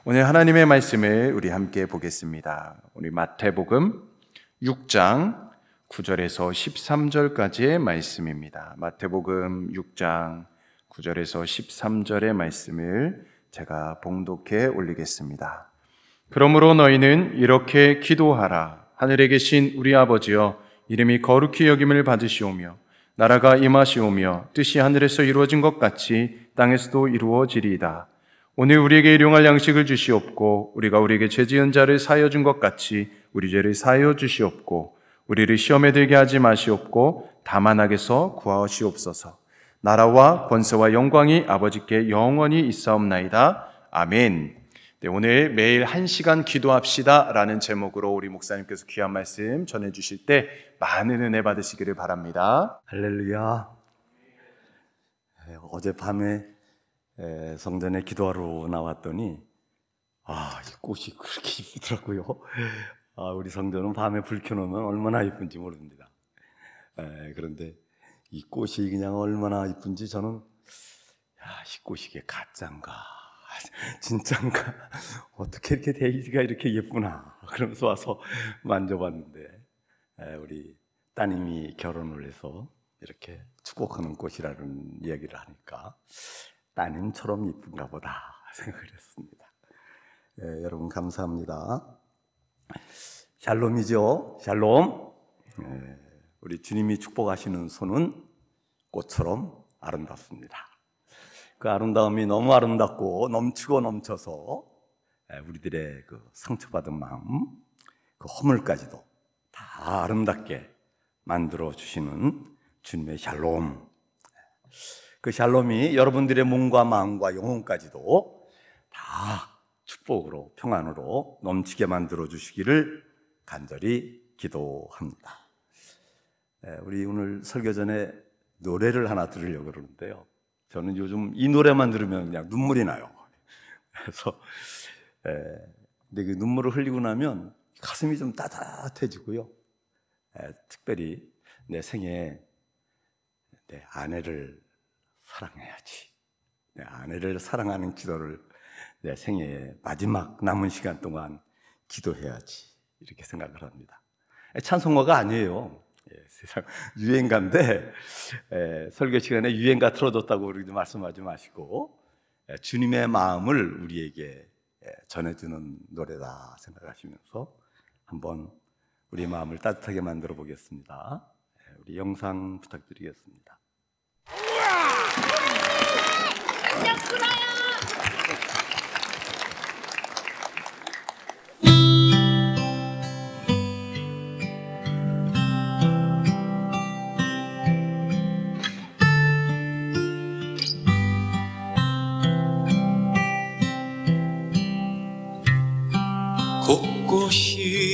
오늘 하나님의 말씀을 우리 함께 보겠습니다. 우리 마태복음 6장 9절에서 13절까지의 말씀입니다. 마태복음 6장 9절에서 13절의 말씀을 제가 봉독해 올리겠습니다. 그러므로 너희는 이렇게 기도하라. 하늘에 계신 우리 아버지여, 이름이 거룩히 여김을 받으시오며 나라가 임하시오며 뜻이 하늘에서 이루어진 것 같이 땅에서도 이루어지리이다. 오늘 우리에게 일용할 양식을 주시옵고 우리가 우리에게 죄지은 자를 사하여 준 것 같이 우리 죄를 사하여 주시옵고 우리를 시험에 들게 하지 마시옵고 다만 악에서 구하시옵소서. 나라와 권세와 영광이 아버지께 영원히 있사옵나이다. 아멘. 네, 오늘 매일 1시간 기도합시다 라는 제목으로 우리 목사님께서 귀한 말씀 전해주실 때 많은 은혜 받으시기를 바랍니다. 할렐루야. 어젯밤에 성전에 기도하러 나왔더니 이 꽃이 그렇게 이쁘더라고요. 우리 성전은 밤에 불 켜놓으면 얼마나 이쁜지 모릅니다. 그런데 이 꽃이 그냥 얼마나 이쁜지 저는 이 꽃이 이게 가짜인가 진짜인가 어떻게 이렇게 데이지가 이렇게 예쁘나 그러면서 와서 만져봤는데 우리 따님이 결혼을 해서 이렇게 축복하는 꽃이라는 이야기를 하니까 따님처럼 이쁜가 보다 생각을 했습니다. 여러분 감사합니다. 샬롬이죠. 샬롬. 우리 주님이 축복하시는 손은 꽃처럼 아름답습니다. 그 아름다움이 너무 아름답고 넘치고 넘쳐서 우리들의 그 상처받은 마음, 그 허물까지도 다 아름답게 만들어 주시는 주님의 샬롬. 그 샬롬이 여러분들의 몸과 마음과 영혼까지도 다 축복으로 평안으로 넘치게 만들어 주시기를 간절히 기도합니다. 우리 오늘 설교 전에 노래를 하나 들으려고 그러는데요. 저는 요즘 이 노래만 들으면 그냥 눈물이 나요. 그래서 근데 그 눈물을 흘리고 나면 가슴이 좀 따뜻해지고요. 특별히 내 생에 내 아내를 사랑해야지. 내 아내를 사랑하는 기도를 내 생애의 마지막 남은 시간 동안 기도해야지. 이렇게 생각을 합니다. 찬송가가 아니에요. 세상 유행가인데 설교 시간에 유행가 틀어줬다고 우리 말씀하지 마시고 주님의 마음을 우리에게 전해주는 노래다 생각하시면서 한번 우리 마음을 따뜻하게 만들어 보겠습니다. 우리 영상 부탁드리겠습니다. 안녕 구라야.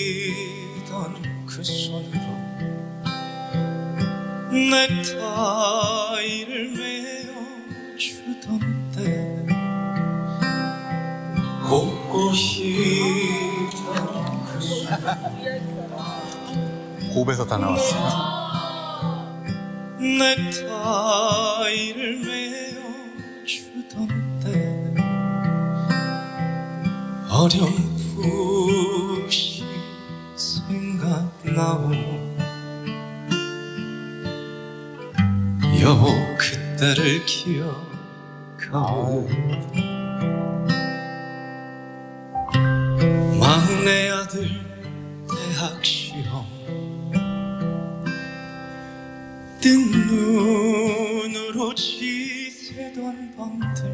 곳곳이던 그 손으로 넥타이를 메어주던 때 곳곳이던 그 손으로 곱에서 다 나왔어요. 넥타이를 메어주던 때 어렴풋이 생각나오 여보 그때를 기억하오 막내 아들 대학 시험 뜬 눈으로 지새던 밤들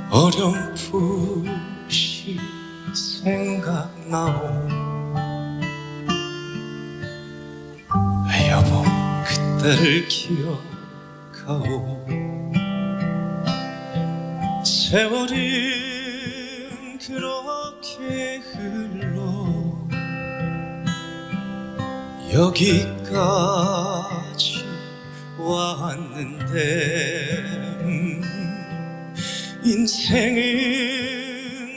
어렴풋이 생각나오 여보 그때를 기억하오 세월은 그렇게 흘러 여기까지 왔는데 인생은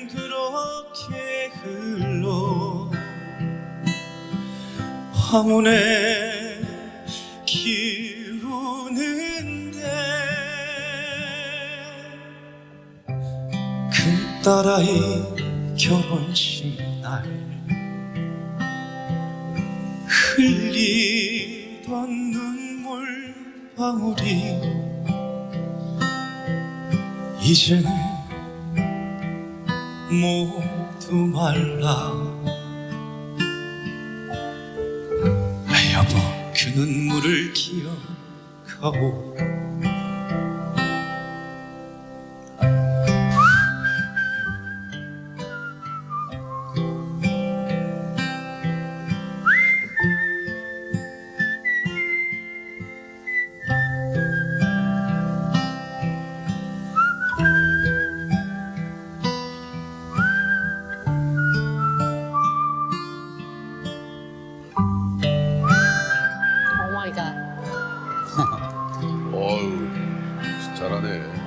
그렇게 흘러 황혼에 기우는데 큰딸아이 결혼식 날 흘리던 눈물 방울이 이제는 모두 말라. 여보, 그 눈물을 기억하고 오 마이 갓. 어우, 잘하네.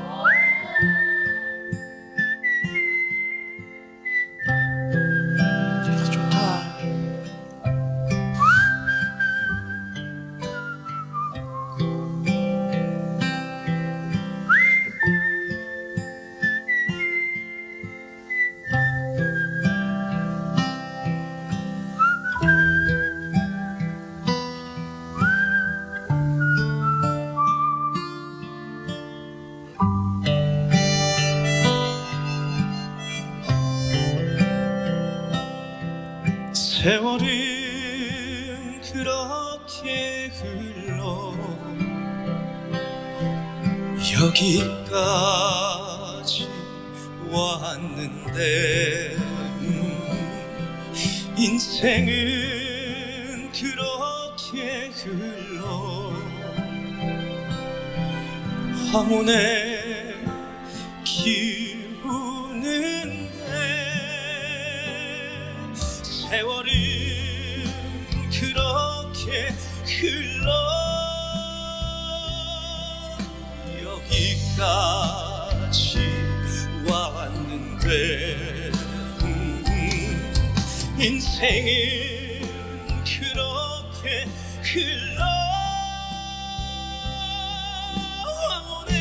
세월은 그렇게 흘러 여기까지 왔는데 인생은 그렇게 흘러 황혼에 기우는데 세월은 그렇게 흘러 여기까지 왔는데 인생은 그렇게 흘러 황혼에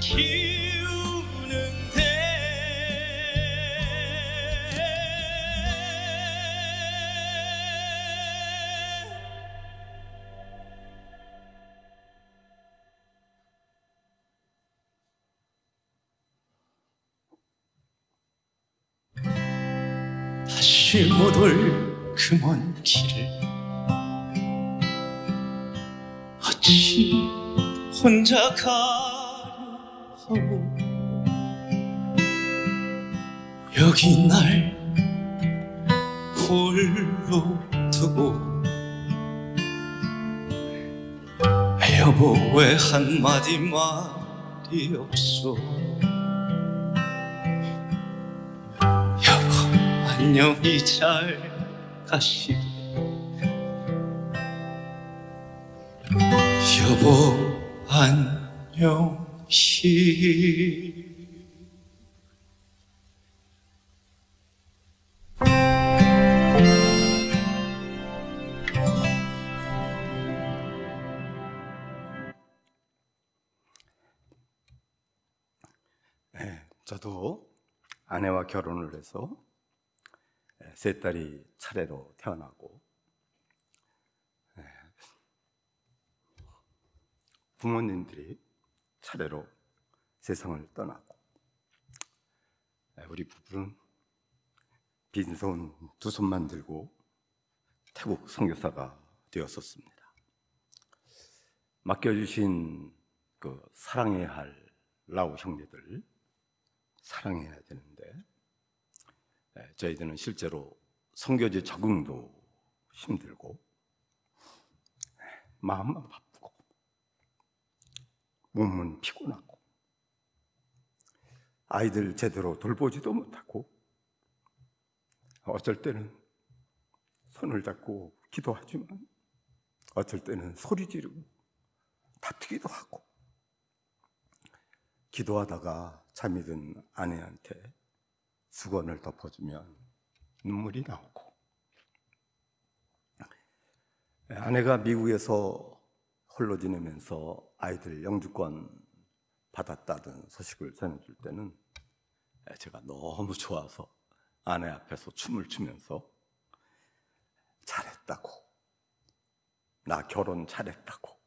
기우는데 다시 못 올 그 먼 길을 어찌 혼자 가려 하고 여기 날 홀로 두고 여보 왜 한마디 말이 없어. 안녕히 잘 가시게 여보 안녕히. 저도 아내와 결혼을 해서 세 딸이 차례로 태어나고 부모님들이 차례로 세상을 떠나고 우리 부부는 빈손 두 손만 들고 태국 선교사가 되었었습니다. 맡겨주신 그 사랑해야 할 라오 형제들 사랑해야 되는데 저희들은 실제로 선교지 적응도 힘들고 마음만 바쁘고 몸은 피곤하고 아이들 제대로 돌보지도 못하고 어쩔 때는 손을 잡고 기도하지만 어쩔 때는 소리 지르고 다투기도 하고 기도하다가 잠이 든 아내한테 수건을 덮어주면 눈물이 나오고 아내가 미국에서 홀로 지내면서 아이들 영주권 받았다는 소식을 전해줄 때는 제가 너무 좋아서 아내 앞에서 춤을 추면서 잘했다고, 나 결혼 잘했다고.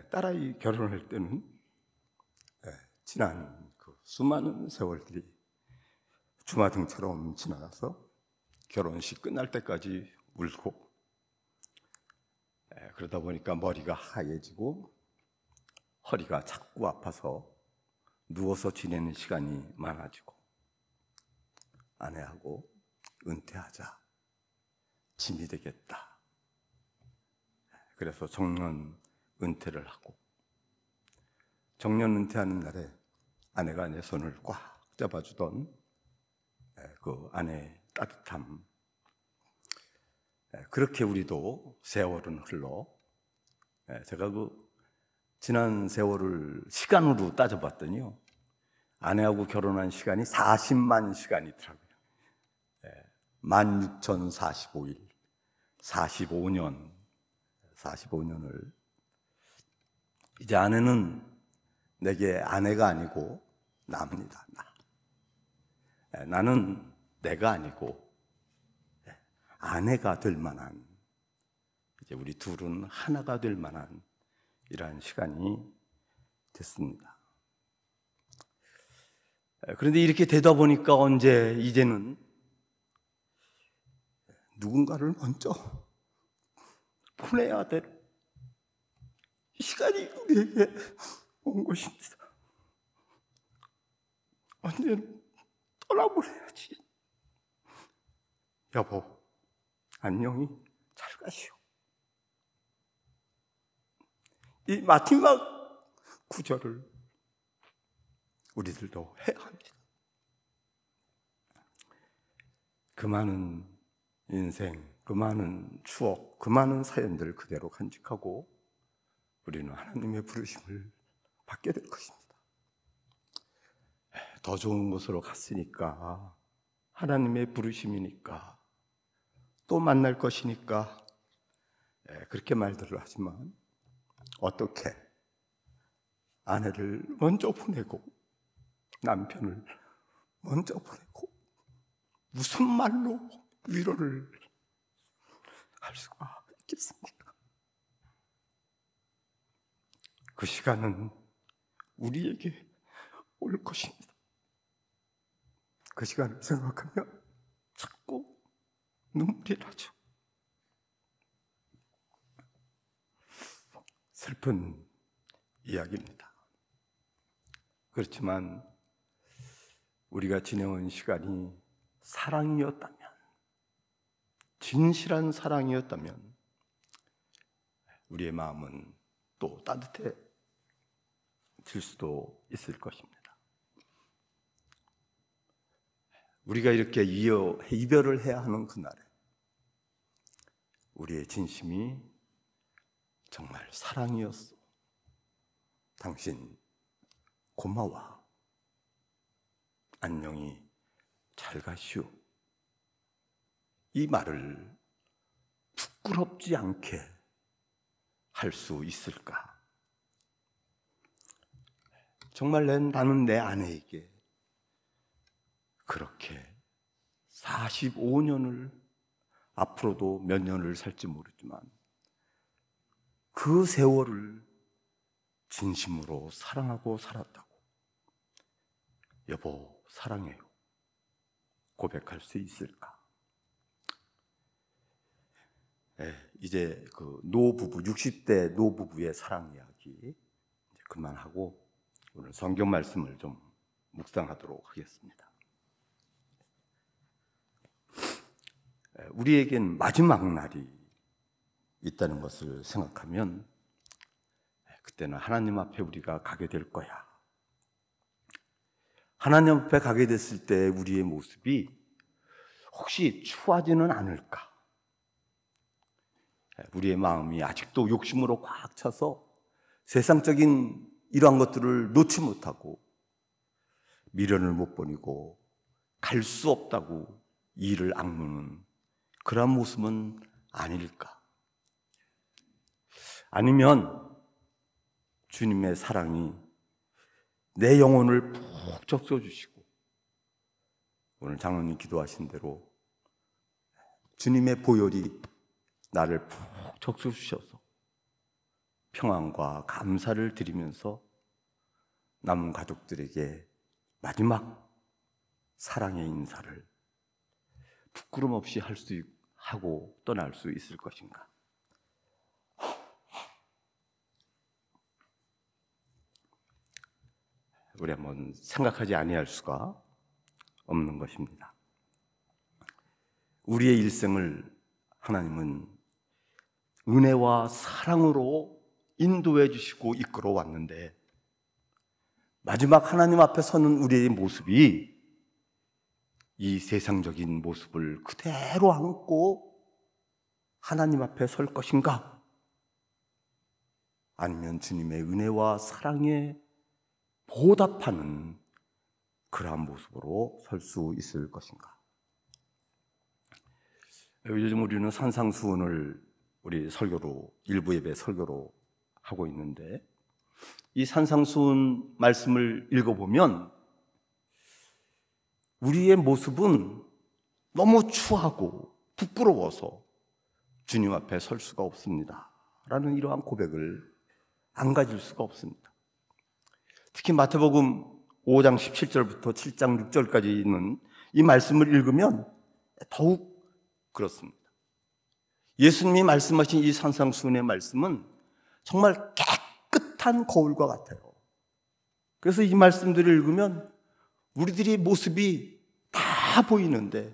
딸아이 결혼할 때는 지난 그 수많은 세월들이 주마등처럼 지나가서 결혼식 끝날 때까지 울고, 그러다 보니까 머리가 하얘지고 허리가 자꾸 아파서 누워서 지내는 시간이 많아지고, 아내하고 은퇴하자, 짐이 되겠다. 그래서 정년 은퇴를 하고, 정년 은퇴하는 날에 아내가 내 손을 꽉 잡아주던 그 아내의 따뜻함, 그렇게 우리도 세월은 흘러, 제가 그 지난 세월을 시간으로 따져봤더니요, 아내하고 결혼한 시간이 40만 시간이더라고요. 16,045일, 45년을 이제 아내는 내게 아내가 아니고 나입니다. 나는 내가 아니고 아내가 될 만한, 이제 우리 둘은 하나가 될 만한 이러한 시간이 됐습니다. 그런데 이렇게 되다 보니까 이제는 누군가를 먼저 보내야 될 시간이 우리에게 온 것입니다. 언제는 떠나보내야지. 여보, 안녕히 잘 가시오. 이 마지막 구절을 우리들도 해야 합니다. 그 많은 인생, 그 많은 추억, 그 많은 사연들 그대로 간직하고 우리는 하나님의 부르심을 받게 될 것입니다. 더 좋은 곳으로 갔으니까, 하나님의 부르심이니까, 또 만날 것이니까, 그렇게 말들을 하지만 어떻게 아내를 먼저 보내고 남편을 먼저 보내고 무슨 말로 위로를 할 수가 있겠습니까? 그 시간은 우리에게 올 것입니다. 그 시간을 생각하면 자꾸 눈물이 나죠. 슬픈 이야기입니다. 그렇지만 우리가 지내온 시간이 사랑이었다면, 진실한 사랑이었다면 우리의 마음은 또 따뜻해질 수도 있을 것입니다. 우리가 이렇게 이별을 해야 하는 그날에 우리의 진심이 정말 사랑이었어. 당신 고마워. 안녕히 잘 가시오. 이 말을 부끄럽지 않게 할 수 있을까? 정말 나는 내 아내에게 그렇게 45년을, 앞으로도 몇 년을 살지 모르지만 그 세월을 진심으로 사랑하고 살았다고, 여보 사랑해요, 고백할 수 있을까? 이제 그 노부부, 60대 노부부의 사랑 이야기 이제 그만하고 오늘 성경 말씀을 좀 묵상하도록 하겠습니다. 우리에겐 마지막 날이 있다는 것을 생각하면 그때는 하나님 앞에 우리가 가게 될 거야. 하나님 앞에 가게 됐을 때 우리의 모습이 혹시 추하지는 않을까? 우리의 마음이 아직도 욕심으로 꽉 차서 세상적인 이러한 것들을 놓지 못하고 미련을 못 버리고 갈 수 없다고 이를 악무는 그런 모습은 아닐까? 아니면 주님의 사랑이 내 영혼을 푹 적셔주시고, 오늘 장로님 기도하신 대로 주님의 보혈이 나를 푹 적셔주셔서 평안과 감사를 드리면서 남은 가족들에게 마지막 사랑의 인사를 부끄럼 없이 하고 떠날 수 있을 것인가? 우리 한번 생각하지 아니할 수가 없는 것입니다. 우리의 일생을 하나님은 은혜와 사랑으로 인도해 주시고 이끌어 왔는데, 마지막 하나님 앞에 서는 우리의 모습이 이 세상적인 모습을 그대로 안고 하나님 앞에 설 것인가? 아니면 주님의 은혜와 사랑에 보답하는 그러한 모습으로 설 수 있을 것인가? 요즘 우리는 산상수훈을 우리 설교로, 일부 예배 설교로 하고 있는데, 이 산상수훈 말씀을 읽어보면 우리의 모습은 너무 추하고 부끄러워서 주님 앞에 설 수가 없습니다 라는 이러한 고백을 안 가질 수가 없습니다. 특히 마태복음 5장 17절부터 7장 6절까지 있는 이 말씀을 읽으면 더욱 그렇습니다. 예수님이 말씀하신 이 산상수훈의 말씀은 정말 깨끗한 거울과 같아요. 그래서 이 말씀들을 읽으면 우리들의 모습이 다 보이는데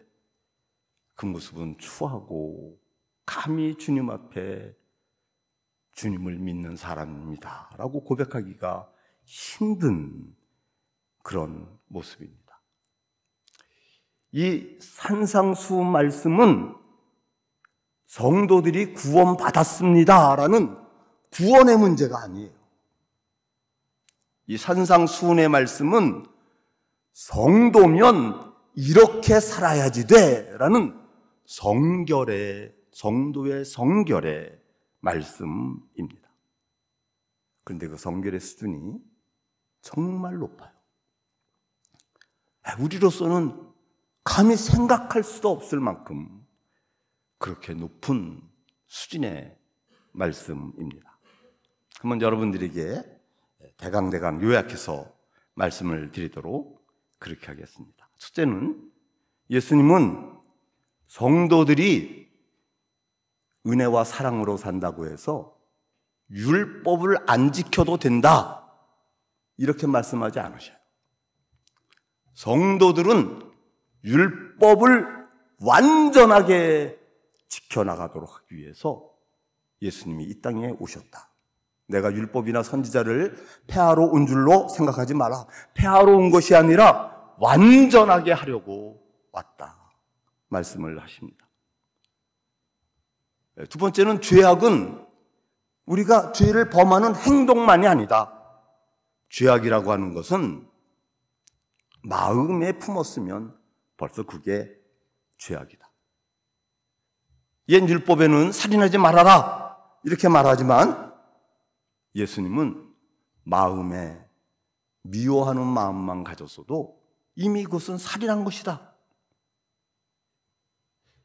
그 모습은 추하고 감히 주님 앞에 주님을 믿는 사람입니다 라고 고백하기가 힘든 그런 모습입니다. 이 산상수훈 말씀은 성도들이 구원받았습니다 라는 구원의 문제가 아니에요. 이 산상수훈의 말씀은 성도면 이렇게 살아야지 돼 라는 성도의 성결의 말씀입니다. 그런데 그 성결의 수준이 정말 높아요. 우리로서는 감히 생각할 수도 없을 만큼 그렇게 높은 수준의 말씀입니다. 한번 여러분들에게 대강 요약해서 말씀을 드리도록 그렇게 하겠습니다. 첫째는, 예수님은 성도들이 은혜와 사랑으로 산다고 해서 율법을 안 지켜도 된다 이렇게 말씀하지 않으셔요. 성도들은 율법을 완전하게 지켜나가도록 하기 위해서 예수님이 이 땅에 오셨다. 내가 율법이나 선지자를 폐하러 온 줄로 생각하지 마라. 폐하러 온 것이 아니라 완전하게 하려고 왔다 말씀을 하십니다. 두 번째는, 죄악은 우리가 죄를 범하는 행동만이 아니다. 죄악이라고 하는 것은 마음에 품었으면 벌써 그게 죄악이다. 옛 율법에는 살인하지 말아라 이렇게 말하지만 예수님은 마음에 미워하는 마음만 가졌어도 이미 그것은 살인한 것이다.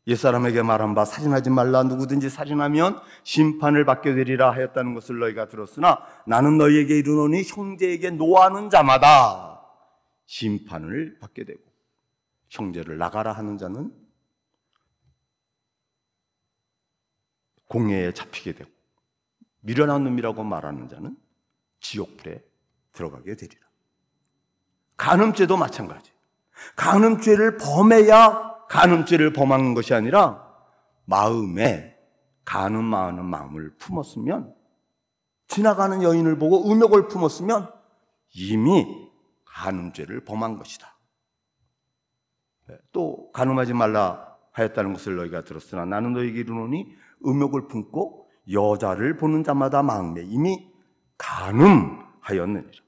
옛사람에게 말한 바 살인하지 말라, 누구든지 살인하면 심판을 받게 되리라 하였다는 것을 너희가 들었으나 나는 너희에게 이르노니 형제에게 노하는 자마다 심판을 받게 되고, 형제를 나가라 하는 자는 공회에 잡히게 되고, 미련한 놈이라고 말하는 자는 지옥불에 들어가게 되리라. 간음죄도 마찬가지. 간음죄를 범해야 간음죄를 범한 것이 아니라 마음에 간음하는 마음을 품었으면, 지나가는 여인을 보고 음욕을 품었으면 이미 간음죄를 범한 것이다. 또 간음하지 말라 하였다는 것을 너희가 들었으나 나는 너희에게 이르노니 음욕을 품고 여자를 보는 자마다 마음에 이미 간음하였느니라.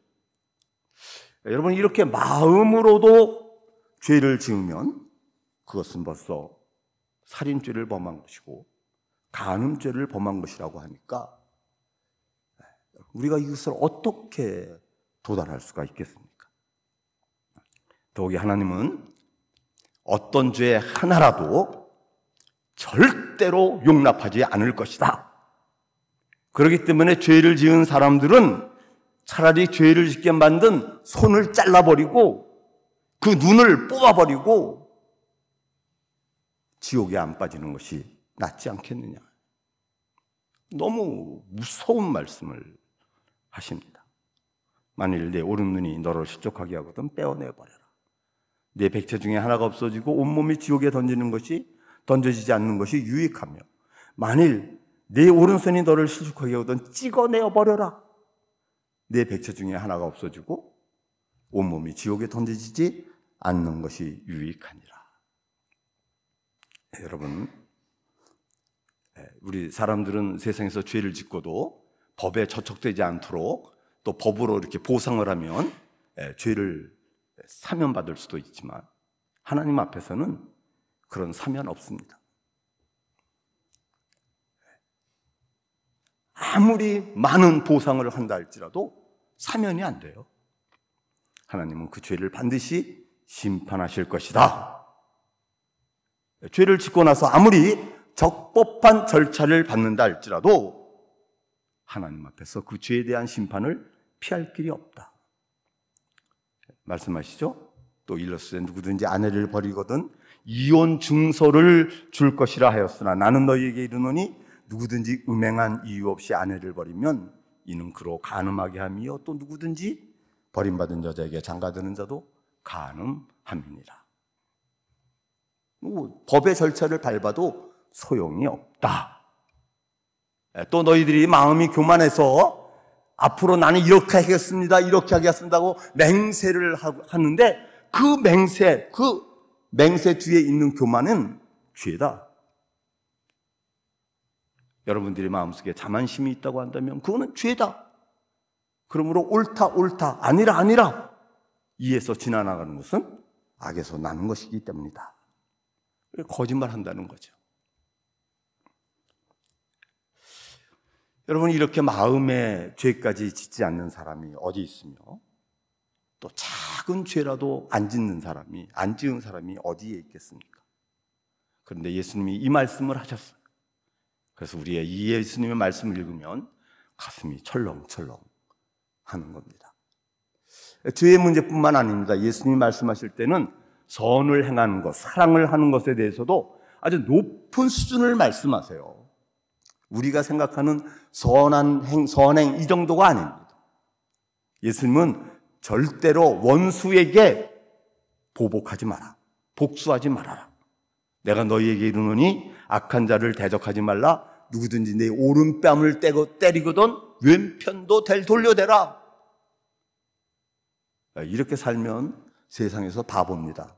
여러분, 이렇게 마음으로도 죄를 지으면 그것은 벌써 살인죄를 범한 것이고 간음죄를 범한 것이라고 하니까 우리가 이것을 어떻게 도달할 수가 있겠습니까? 더욱이 하나님은 어떤 죄 하나라도 절대로 용납하지 않을 것이다. 그렇기 때문에 죄를 지은 사람들은 차라리 죄를 짓게 만든 손을 잘라버리고 그 눈을 뽑아버리고 지옥에 안 빠지는 것이 낫지 않겠느냐. 너무 무서운 말씀을 하십니다. 만일 내 오른눈이 너를 실족하게 하거든 빼어내버려라. 내 백체 중에 하나가 없어지고 온몸이 지옥에 던져지지 않는 것이 유익하며 만일 내 오른손이 너를 실족하게 하거든 찍어내어버려라. 내 백체 중에 하나가 없어지고 온몸이 지옥에 던져지지 않는 것이 유익하니라. 여러분, 우리 사람들은 세상에서 죄를 짓고도 법에 저촉되지 않도록 또 법으로 이렇게 보상을 하면 죄를 사면받을 수도 있지만 하나님 앞에서는 그런 사면 없습니다. 아무리 많은 보상을 한다 할지라도 사면이 안 돼요. 하나님은 그 죄를 반드시 심판하실 것이다. 죄를 짓고 나서 아무리 적법한 절차를 받는다 할지라도 하나님 앞에서 그 죄에 대한 심판을 피할 길이 없다. 말씀하시죠? 또 일러스되 누구든지 아내를 버리거든 이혼 증서를 줄 것이라 하였으나 나는 너희에게 이르노니 누구든지 음행한 이유 없이 아내를 버리면 이는 그로 간음하게 함이요 또 누구든지 버림받은 여자에게 장가드는 자도 간음함이니라. 법의 절차를 밟아도 소용이 없다. 또 너희들이 마음이 교만해서 앞으로 나는 이렇게 하겠습니다, 이렇게 하겠습니다고 맹세를 하는데 그 맹세 뒤에 있는 교만은 죄다. 여러분들이 마음속에 자만심이 있다고 한다면 그거는 죄다. 그러므로 옳다 아니라 이에서 지나나가는 것은 악에서 나는 것이기 때문이다. 거짓말한다는 거죠. 여러분, 이렇게 마음에 죄까지 짓지 않는 사람이 어디 있으며 또 작은 죄라도 안 지은 사람이 어디에 있겠습니까? 그런데 예수님이 이 말씀을 하셨어요. 그래서 우리의 이 예수님의 말씀을 읽으면 가슴이 철렁철렁 하는 겁니다. 죄의 문제뿐만 아닙니다. 예수님이 말씀하실 때는 선을 행하는 것, 사랑을 하는 것에 대해서도 아주 높은 수준을 말씀하세요. 우리가 생각하는 선행 이 정도가 아닙니다. 예수님은 절대로 원수에게 보복하지 마라. 복수하지 말아라. 내가 너희에게 이르노니 악한 자를 대적하지 말라. 누구든지 내 오른뺨을 때리거든 왼편도 돌려대라. 이렇게 살면 세상에서 바보입니다.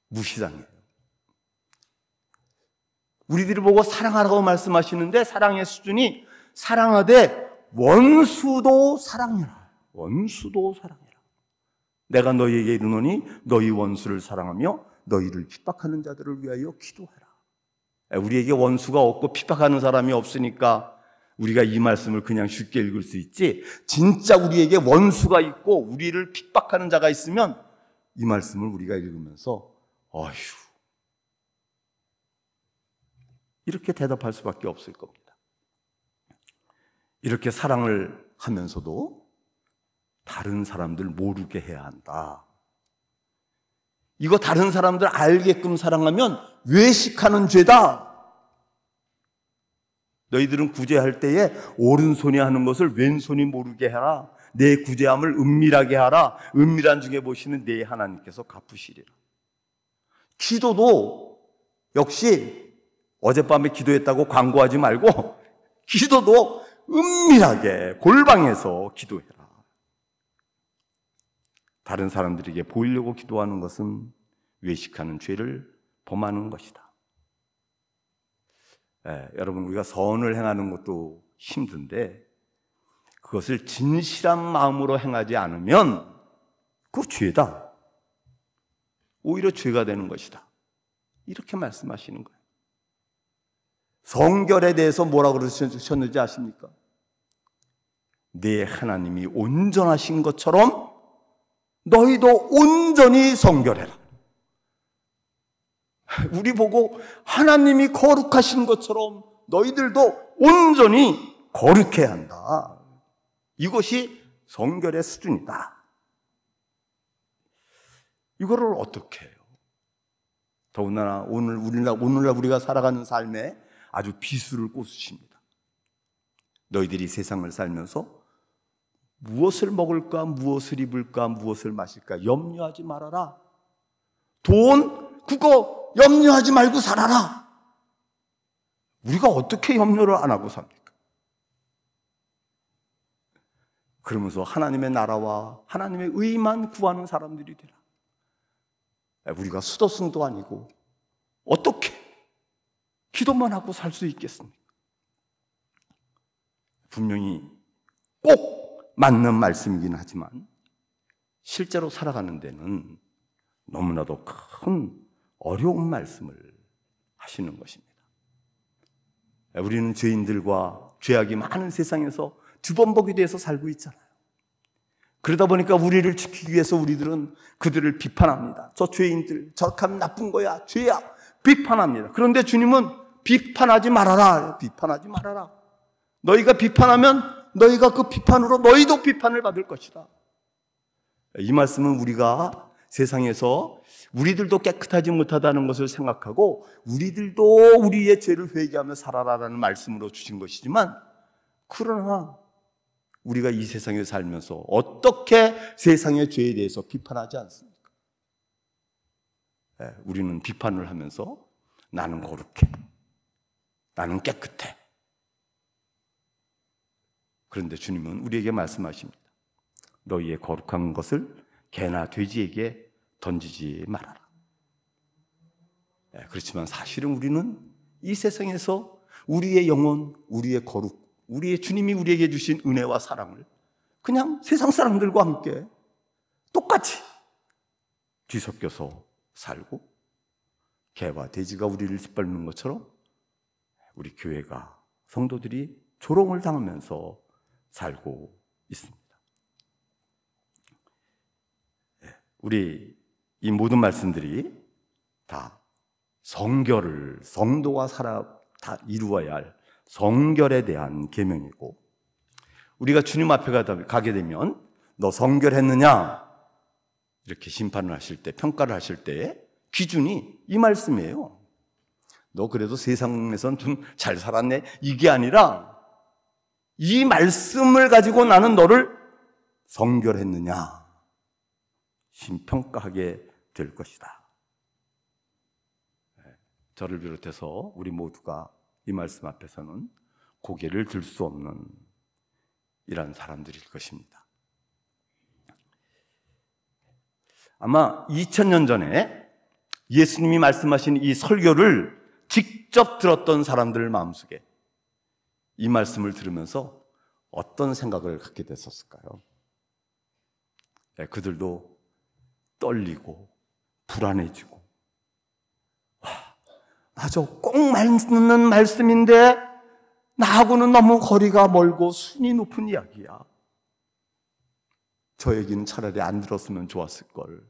무시당해요. 우리들이 보고 사랑하라고 말씀하시는데 사랑의 수준이 사랑하되 원수도 사랑해라. 원수도 사랑해라. 내가 너희에게 이르노니 너희 원수를 사랑하며 너희를 핍박하는 자들을 위하여 기도하라. 우리에게 원수가 없고 핍박하는 사람이 없으니까 우리가 이 말씀을 그냥 쉽게 읽을 수 있지, 진짜 우리에게 원수가 있고 우리를 핍박하는 자가 있으면 이 말씀을 우리가 읽으면서 어휴, 이렇게 대답할 수밖에 없을 겁니다. 이렇게 사랑을 하면서도 다른 사람들 모르게 해야 한다. 이거 다른 사람들 알게끔 사랑하면 외식하는 죄다. 너희들은 구제할 때에 오른손이 하는 것을 왼손이 모르게 해라. 내 구제함을 은밀하게 하라. 은밀한 중에 보시는 내 하나님께서 갚으시리라. 기도도 역시 어젯밤에 기도했다고 광고하지 말고 기도도 은밀하게 골방에서 기도해라. 다른 사람들에게 보이려고 기도하는 것은 외식하는 죄를 범하는 것이다. 여러분, 우리가 선을 행하는 것도 힘든데 그것을 진실한 마음으로 행하지 않으면 그거 죄다. 오히려 죄가 되는 것이다. 이렇게 말씀하시는 거예요. 성결에 대해서 뭐라고 그러셨는지 아십니까? 내 하나님이 온전하신 것처럼 너희도 온전히 성결해라. 우리 보고 하나님이 거룩하신 것처럼 너희들도 온전히 거룩해야 한다. 이것이 성결의 수준이다. 이거를 어떻게 해요? 더군다나 오늘날 우리가 살아가는 삶에 아주 비수를 꽂으십니다. 너희들이 세상을 살면서 무엇을 먹을까, 무엇을 입을까, 무엇을 마실까 염려하지 말아라. 돈, 그거 염려하지 말고 살아라. 우리가 어떻게 염려를 안 하고 삽니까? 그러면서 하나님의 나라와 하나님의 의만 구하는 사람들이 되라. 우리가 수도승도 아니고 어떻게 기도만 하고 살 수 있겠습니까? 분명히 꼭 맞는 말씀이긴 하지만 실제로 살아가는 데는 너무나도 큰 어려운 말씀을 하시는 것입니다. 우리는 죄인들과 죄악이 많은 세상에서 두번복이 돼서 살고 있잖아요. 그러다 보니까 우리를 지키기 위해서 우리들은 그들을 비판합니다. 저 죄인들, 저렇게 하면 나쁜 거야, 죄야, 비판합니다. 그런데 주님은 비판하지 말아라. 비판하지 말아라. 너희가 비판하면 너희가 그 비판으로 너희도 비판을 받을 것이다. 이 말씀은 우리가 세상에서 우리들도 깨끗하지 못하다는 것을 생각하고 우리들도 우리의 죄를 회개하며 살아라라는 말씀으로 주신 것이지만, 그러나 우리가 이 세상에 살면서 어떻게 세상의 죄에 대해서 비판하지 않습니까? 우리는 비판을 하면서 나는 거룩해, 나는 깨끗해. 그런데 주님은 우리에게 말씀하십니다. 너희의 거룩한 것을 개나 돼지에게 던지지 말아라. 그렇지만 사실은 우리는 이 세상에서 우리의 영혼, 우리의 거룩, 우리의 주님이 우리에게 주신 은혜와 사랑을 그냥 세상 사람들과 함께 똑같이 뒤섞여서 살고, 개와 돼지가 우리를 짓밟는 것처럼 우리 교회가, 성도들이 조롱을 당하면서 살고 있습니다. 우리 이 모든 말씀들이 다 성결을, 성도가 다 이루어야 할 성결에 대한 계명이고, 우리가 주님 앞에 가게 되면 너 성결했느냐 이렇게 심판을 하실 때, 평가를 하실 때 기준이 이 말씀이에요. 너 그래도 세상에선 좀 잘 살았네, 이게 아니라 이 말씀을 가지고 나는 너를 성결했느냐 심평가하게 될 것이다. 저를 비롯해서 우리 모두가 이 말씀 앞에서는 고개를 들 수 없는 이런 사람들일 것입니다. 아마 2000년 전에 예수님이 말씀하신 이 설교를 직접 들었던 사람들 마음속에 이 말씀을 들으면서 어떤 생각을 갖게 됐었을까요? 그들도 떨리고 불안해지고, 맞아, 꼭 맞는 말씀인데 나하고는 너무 거리가 멀고 순위 높은 이야기야. 저 얘기는 차라리 안 들었으면 좋았을 걸.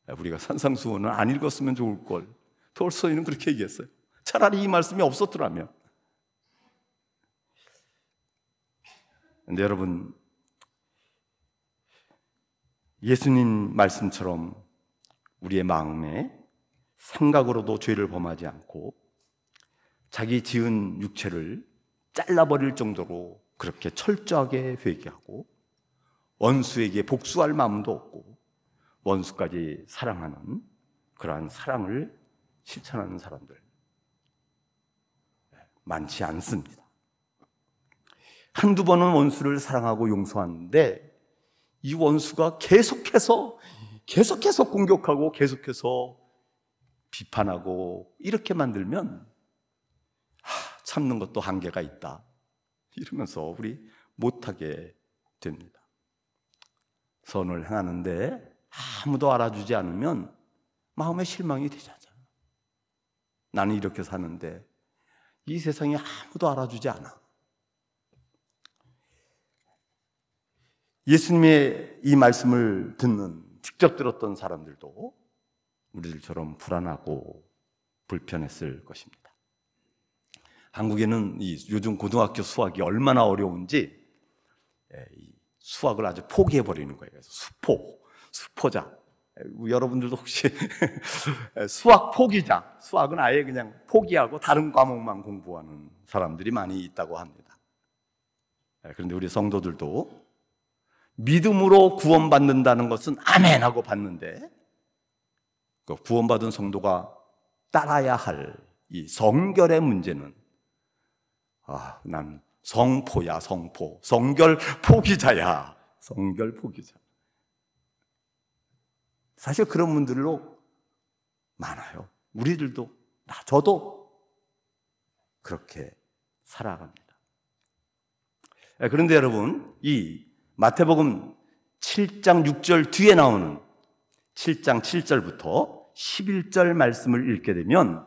우리가 산상수훈은 안 읽었으면 좋을 걸. 톨스토이는 그렇게 얘기했어요. 차라리 이 말씀이 없었더라면. 근데 여러분, 예수님 말씀처럼 우리의 마음에 생각으로도 죄를 범하지 않고 자기 지은 육체를 잘라버릴 정도로 그렇게 철저하게 회개하고 원수에게 복수할 마음도 없고 원수까지 사랑하는 그러한 사랑을 실천하는 사람들 많지 않습니다. 한두 번은 원수를 사랑하고 용서하는데 이 원수가 계속해서 공격하고 계속해서 비판하고 이렇게 만들면 참는 것도 한계가 있다 이러면서 우리 못하게 됩니다. 선을 행하는데 아무도 알아주지 않으면 마음에 실망이 되잖아요. 나는 이렇게 사는데 이 세상에 아무도 알아주지 않아. 예수님의 이 말씀을 듣는, 직접 들었던 사람들도 우리들처럼 불안하고 불편했을 것입니다. 한국에는 요즘 고등학교 수학이 얼마나 어려운지 수학을 아주 포기해버리는 거예요. 그래서 수포자. 여러분들도 혹시 수학 포기자, 수학은 아예 그냥 포기하고 다른 과목만 공부하는 사람들이 많이 있다고 합니다. 그런데 우리 성도들도 믿음으로 구원받는다는 것은 아멘 하고 받는데, 그 구원받은 성도가 따라야 할 이 성결의 문제는, 난 성포야, 성포. 성결 포기자야. 성결 포기자. 사실 그런 분들로 많아요. 우리들도, 저도 그렇게 살아갑니다. 그런데 여러분, 이 마태복음 7장 6절 뒤에 나오는 7장 7절부터 11절 말씀을 읽게 되면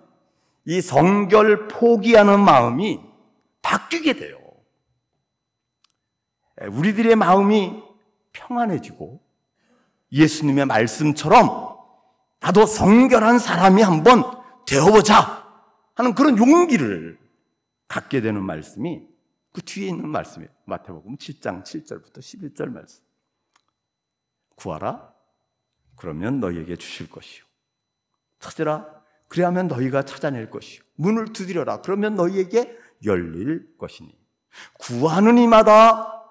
이 성결 포기하는 마음이 바뀌게 돼요. 우리들의 마음이 평안해지고 예수님의 말씀처럼 나도 성결한 사람이 한번 되어보자 하는 그런 용기를 갖게 되는 말씀이 그 뒤에 있는 말씀이에요. 마태복음 7장 7절부터 11절 말씀. 구하라, 그러면 너희에게 주실 것이요. 찾으라, 그리하면 너희가 찾아낼 것이요. 문을 두드려라, 그러면 너희에게 열릴 것이니. 구하는 이마다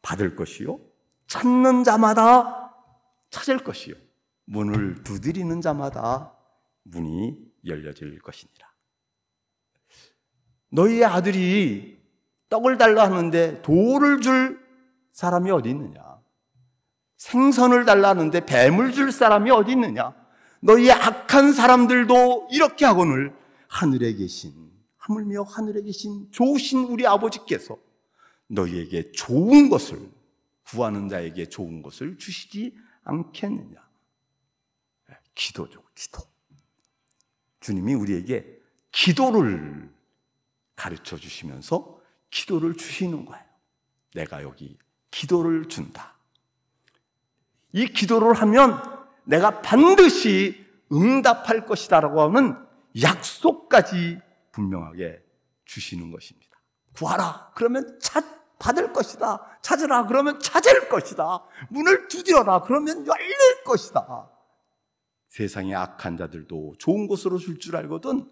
받을 것이요, 찾는 자마다 찾을 것이요, 문을 두드리는 자마다 문이 열려질 것이니라. 너희의 아들이 떡을 달라 하는데 돌을 줄 사람이 어디 있느냐? 생선을 달라 하는데 뱀을 줄 사람이 어디 있느냐? 너희의 악한 사람들도 이렇게 하거늘 하늘에 계신, 하물며 하늘에 계신 좋으신 우리 아버지께서 너희에게 좋은 것을, 구하는 자에게 좋은 것을 주시지 않겠느냐? 기도죠, 기도. 주님이 우리에게 기도를 가르쳐 주시면서 기도를 주시는 거예요. 내가 여기 기도를 준다. 이 기도를 하면 내가 반드시 응답할 것이다 라고 하는 약속까지 분명하게 주시는 것입니다. 구하라, 그러면 받을 것이다. 찾으라, 그러면 찾을 것이다. 문을 두드려라, 그러면 열릴 것이다. 세상의 악한 자들도 좋은 것으로 줄 줄 알거든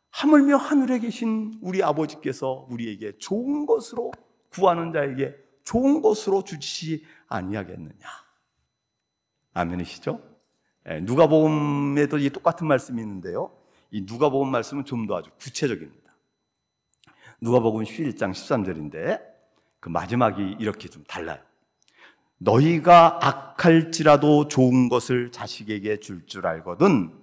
하물며 하늘에 계신 우리 아버지께서 우리에게 좋은 것으로, 구하는 자에게 좋은 것으로 주시지 아니하겠느냐. 아멘이시죠? 누가복음에도 이 똑같은 말씀이 있는데요, 이 누가복음 말씀은 좀 더 아주 구체적입니다. 누가복음 11장 13절인데 그 마지막이 이렇게 좀 달라요. 너희가 악할지라도 좋은 것을 자식에게 줄 줄 알거든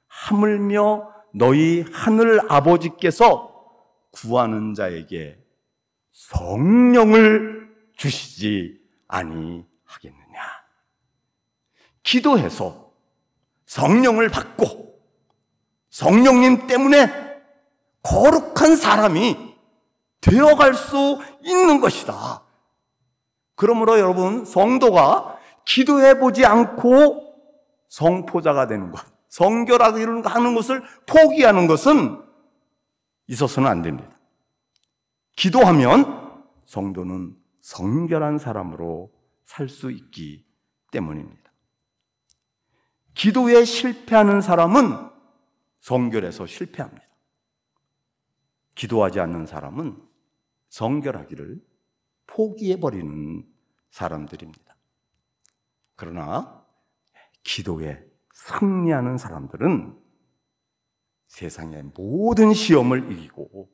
하물며 너희 하늘 아버지께서 구하는 자에게 성령을 주시지 아니하겠느냐. 기도해서 성령을 받고 성령님 때문에 거룩한 사람이 되어갈 수 있는 것이다. 그러므로 여러분, 성도가 기도해보지 않고 성포자가 되는 것, 성결하는 것을 포기하는 것은 있어서는 안 됩니다. 기도하면 성도는 성결한 사람으로 살 수 있기 때문입니다. 기도에 실패하는 사람은 성결에서 실패합니다. 기도하지 않는 사람은 성결하기를 포기해버리는 사람들입니다. 그러나 기도에 승리하는 사람들은 세상의 모든 시험을 이기고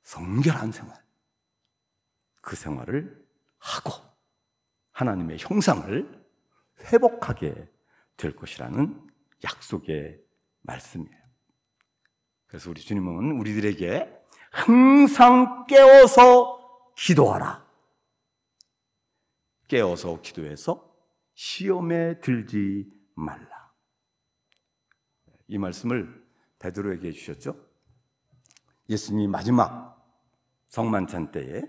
성결한 생활, 그 생활을 하고 하나님의 형상을 회복하게 될 것이라는 약속의 말씀이에요. 그래서 우리 주님은 우리들에게 항상 깨어서 기도하라. 깨어서 기도해서 시험에 들지 말라. 이 말씀을 베드로에게 해주셨죠. 예수님이 마지막 성만찬 때에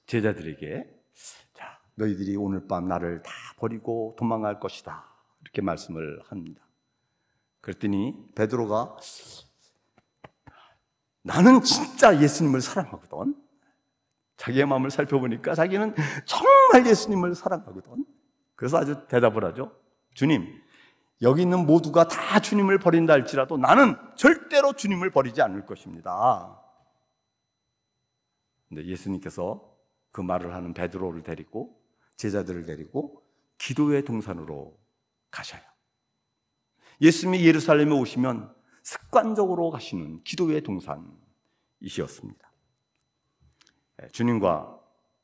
제자들에게 자, 너희들이 오늘 밤 나를 다 버리고 도망갈 것이다. 이렇게 말씀을 합니다. 그랬더니 베드로가 나는 진짜 예수님을 사랑하거든. 자기의 마음을 살펴보니까 자기는 정말 예수님을 사랑하거든. 그래서 아주 대답을 하죠. 주님, 여기 있는 모두가 다 주님을 버린다 할지라도 나는 절대로 주님을 버리지 않을 것입니다. 근데 예수님께서 그 말을 하는 베드로를 데리고 제자들을 데리고 기도의 동산으로 가셔요. 예수님이 예루살렘에 오시면 습관적으로 가시는 기도의 동산이시었습니다.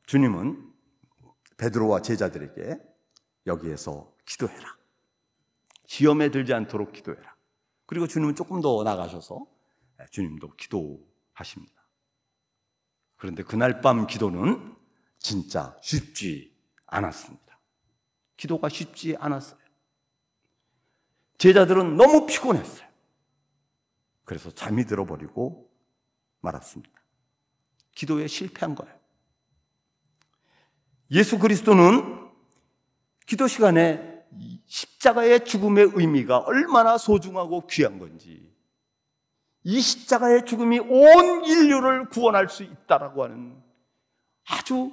주님은 베드로와 제자들에게 여기에서 기도해라. 시험에 들지 않도록 기도해라. 그리고 주님은 조금 더 나가셔서 주님도 기도하십니다. 그런데 그날 밤 기도는 진짜 쉽지 않았습니다. 기도가 쉽지 않았어요. 제자들은 너무 피곤했어요. 그래서 잠이 들어버리고 말았습니다. 기도에 실패한 거예요. 예수 그리스도는 기도 시간에 십자가의 죽음의 의미가 얼마나 소중하고 귀한 건지, 이 십자가의 죽음이 온 인류를 구원할 수 있다라고 하는 아주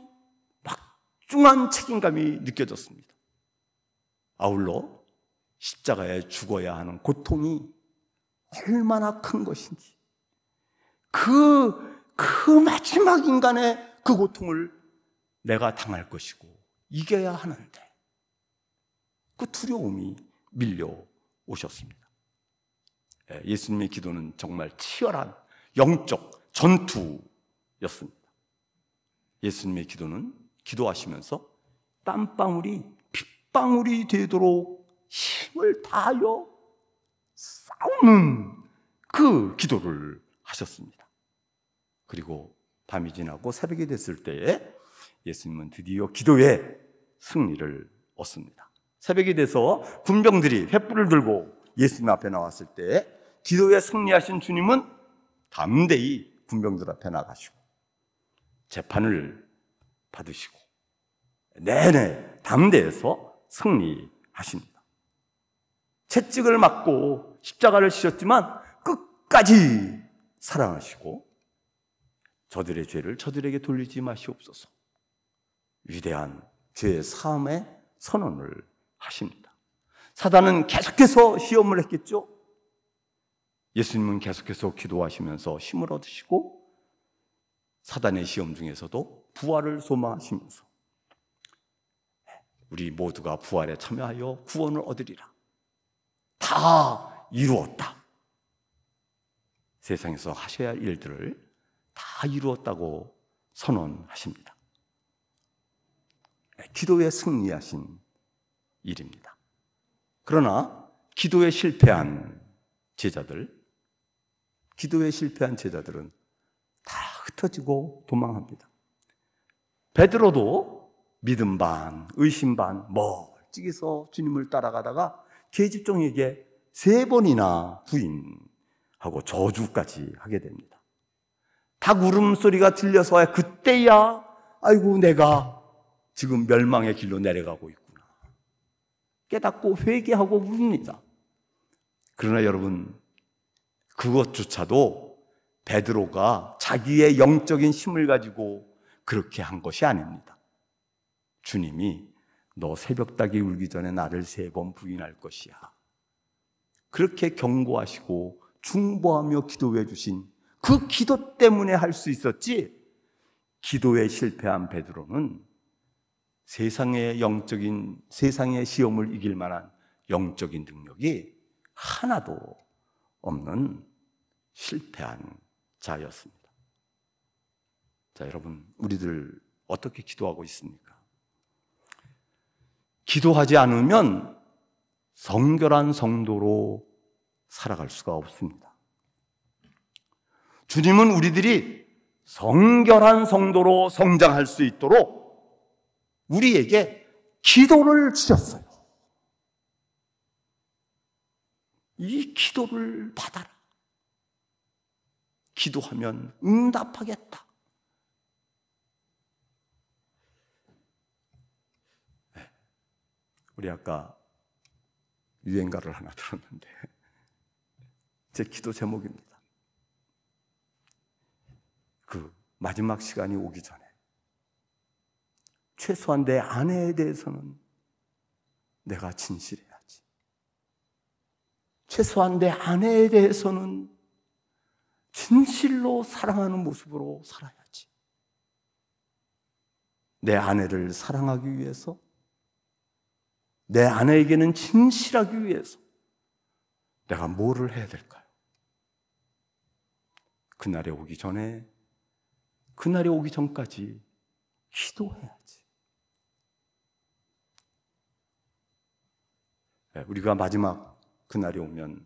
막중한 책임감이 느껴졌습니다. 아울러 십자가에 죽어야 하는 고통이 얼마나 큰 것인지, 그 마지막 인간의 그 고통을 내가 당할 것이고 이겨야 하는데 그 두려움이 밀려오셨습니다. 예수님의 기도는 정말 치열한 영적 전투였습니다. 예수님의 기도는 기도하시면서 땀방울이 핏방울이 되도록 힘을 다하여 싸우는 그 기도를 하셨습니다. 그리고 밤이 지나고 새벽이 됐을 때에 예수님은 드디어 기도의 승리를 얻습니다. 새벽이 돼서 군병들이 횃불을 들고 예수님 앞에 나왔을 때 기도에 승리하신 주님은 담대히 군병들 앞에 나가시고 재판을 받으시고 내내 담대해서 승리하십니다. 채찍을 맞고 십자가를 지셨지만 끝까지 사랑하시고 저들의 죄를 저들에게 돌리지 마시옵소서. 위대한 죄의 사함의 선언을 하십니다. 사단은 계속해서 시험을 했겠죠. 예수님은 계속해서 기도하시면서 힘을 얻으시고 사단의 시험 중에서도 부활을 소망하시면서 우리 모두가 부활에 참여하여 구원을 얻으리라. 다 이루었다. 세상에서 하셔야 할 일들을 다 이루었다고 선언하십니다. 기도에 승리하신 일입니다. 그러나 기도에 실패한 제자들은 다 흩어지고 도망합니다. 베드로도 믿음 반, 의심 반 멀찍이서 주님을 따라가다가 계집종에게 3번이나 부인하고 저주까지 하게 됩니다. 닭 울음소리가 들려서 그때야 아이고 내가 지금 멸망의 길로 내려가고 있구나 깨닫고 회개하고 웁니다. 그러나 여러분, 그것조차도 베드로가 자기의 영적인 힘을 가지고 그렇게 한 것이 아닙니다. 주님이 너 새벽닭이 울기 전에 나를 3번 부인할 것이야. 그렇게 경고하시고 중보하며 기도해 주신 그 기도 때문에 할 수 있었지, 기도에 실패한 베드로는 세상의 시험을 이길 만한 영적인 능력이 하나도 없는 실패한 자였습니다. 자, 여러분, 우리들 어떻게 기도하고 있습니까? 기도하지 않으면 성결한 성도로 살아갈 수가 없습니다. 주님은 우리들이 성결한 성도로 성장할 수 있도록 우리에게 기도를 주셨어요. 이 기도를 받아라. 기도하면 응답하겠다. 우리 아까 유행가를 하나 들었는데 제 기도 제목입니다. 그 마지막 시간이 오기 전에 최소한 내 아내에 대해서는 내가 진실해야지. 최소한 내 아내에 대해서는 진실로 사랑하는 모습으로 살아야지. 내 아내를 사랑하기 위해서, 내 아내에게는 진실하기 위해서 내가 뭐를 해야 될까요? 그날이 오기 전에, 그날이 오기 전까지 기도해야지. 우리가 마지막 그날이 오면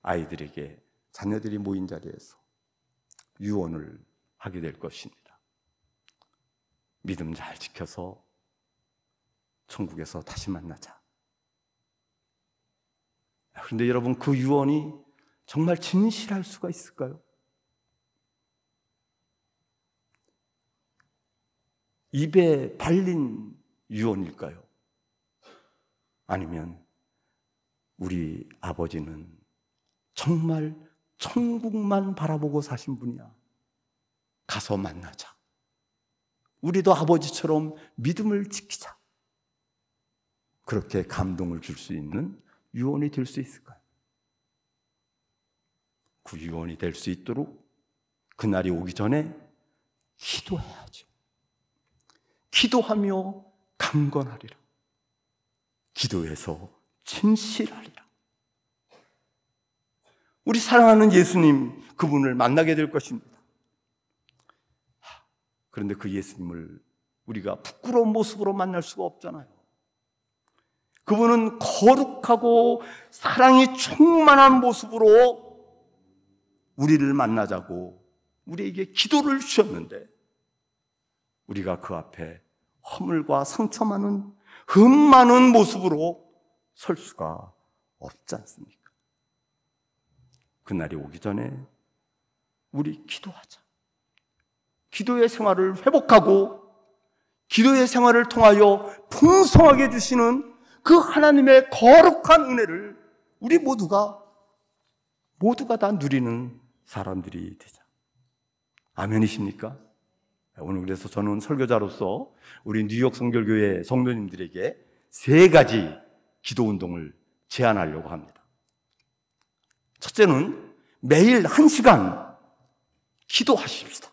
아이들에게, 자녀들이 모인 자리에서 유언을 하게 될 것입니다. 믿음 잘 지켜서 천국에서 다시 만나자. 그런데 여러분, 그 유언이 정말 진실할 수가 있을까요? 입에 발린 유언일까요? 아니면 우리 아버지는 정말 천국만 바라보고 사신 분이야. 가서 만나자. 우리도 아버지처럼 믿음을 지키자. 그렇게 감동을 줄 수 있는 유언이 될 수 있을까요? 그 유언이 될 수 있도록 그날이 오기 전에 기도해야죠. 기도하며 강건하리라. 기도해서 진실하리라. 우리 사랑하는 예수님, 그분을 만나게 될 것입니다. 그런데 그 예수님을 우리가 부끄러운 모습으로 만날 수가 없잖아요. 그분은 거룩하고 사랑이 충만한 모습으로 우리를 만나자고 우리에게 기도를 주셨는데, 우리가 그 앞에 허물과 상처 많은, 흠 많은 모습으로 설 수가 없지 않습니까? 그날이 오기 전에 우리 기도하자. 기도의 생활을 회복하고 기도의 생활을 통하여 풍성하게 주시는 그 하나님의 거룩한 은혜를 우리 모두가 다 누리는 사람들이 되자. 아멘이십니까? 오늘 그래서 저는 설교자로서 우리 뉴욕 성결교회 성도님들에게 3가지 기도 운동을 제안하려고 합니다. 첫째는 매일 1시간 기도하십시다.